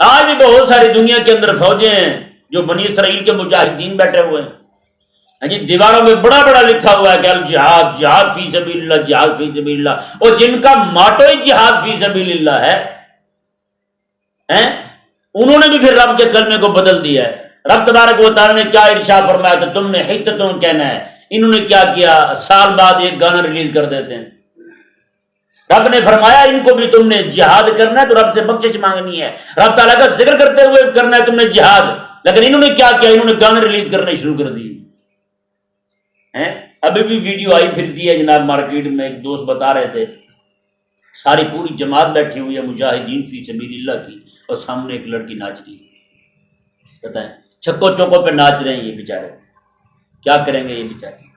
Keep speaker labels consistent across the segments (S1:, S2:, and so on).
S1: آج بھی بہت ساری دنیا کے اندر فوجیں ہیں جو بنی اسرائیل کے مجاہدین بیٹھے ہوئے ہیں، جی دیواروں میں بڑا بڑا لکھا ہوا ہے کہ الجہاد، جہاد فی سبیل اللہ، جہاد فی سبیل اللہ، اور جن کا ماٹو ہی جہاد فی سبیل اللہ ہے، انہوں نے بھی پھر رب کے کلمے کو بدل دیا ہے۔ رب تبارک و تعالیٰ نے کیا ارشاد فرمایا کہ تم نے حتتوں کہنا ہے، انہوں نے کیا کیا، سال بعد ایک گانا ریلیز کر دیتے ہیں۔ رب نے فرمایا ان کو بھی تم نے جہاد کرنا ہے تو رب سے بخشش مانگنی ہے، رب تعالیٰ کا ذکر کرتے ہوئے کرنا ہے تم نے جہاد، لیکن انہوں نے کیا کیا، انہوں نے گانے ریلیز کرنے شروع کر دیے۔ ابھی بھی ویڈیو آئی پھرتی ہے جناب مارکیٹ میں، ایک دوست بتا رہے تھے ساری پوری جماعت بیٹھی ہوئی ہے مجاہدین فی سبیل اللہ کی، اور سامنے ایک لڑکی ناچ رہی ہے، بتائیں چھکو چوکو پہ ناچ رہے ہیں یہ بیچارے، کیا کریں گے یہ بیچارے،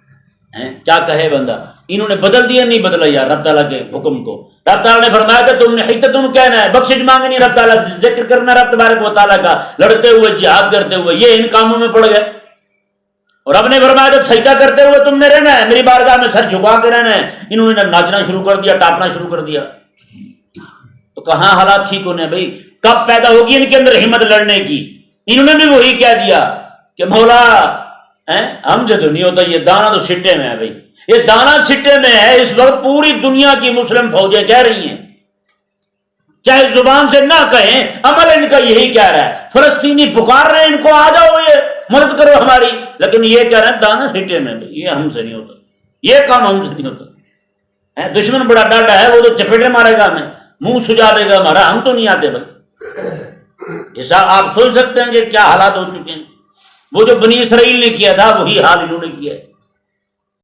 S1: کیا کہے بندہ۔ انہوں نے بدل دیا، نہیں بدلا یار رب تعالیٰ کے حکم کو۔ رب تعالیٰ نے فرمایا کہ تم نے حتتوں کہنا ہے، بخشش مانگنی رب تعالیٰ سے، ذکر کرنا رب تبارک و تعالیٰ کا، لڑتے ہوئے جہاد کرتے ہوئے، یہ ان کاموں میں پڑ گئے۔ اور رب نے فرمایا کہ سجدہ کرتے ہوئے تم نے رہنا ہے، میری بارگاہ میں سر جھکا کے رہنا ہے۔ انہوں نے ناچنا شروع کر دیا، ٹاپنا شروع کر دیا، تو کہاں حالات ٹھیک ہونے بھائی؟ کب پیدا ہوگی ان کے اندر ہمت لڑنے کی؟ انہوں نے بھی وہی کہہ دیا کہ مولا ہم سے تو نہیں ہوتا، یہ دانا تو سٹے میں ہے بھائی، یہ دانا سٹے میں ہے۔ اس وقت پوری دنیا کی مسلم فوجیں کہہ رہی ہیں، چاہے زبان سے نہ کہیں، عمل ان کا یہی کہہ رہا ہے۔ فلسطینی پکار رہے ہیں ان کو، آ جاؤ یہ مدد کرو ہماری، لیکن یہ کہہ رہے ہیں دانا سٹے میں، یہ ہم سے نہیں ہوتا، یہ کام ہم سے نہیں ہوتا۔ دشمن بڑا ڈاڈا ہے، وہ تو چپیٹے مارے گا ہمیں، منہ سجا دے گا ہمارا، ہم تو نہیں آتے بھائی۔ جیسا آپ سوچ سکتے ہیں کہ کیا حالات ہو چکے ہیں۔ وہ جو بنی اسرائیل نے کیا تھا وہی حال انہوں نے کیا ہے۔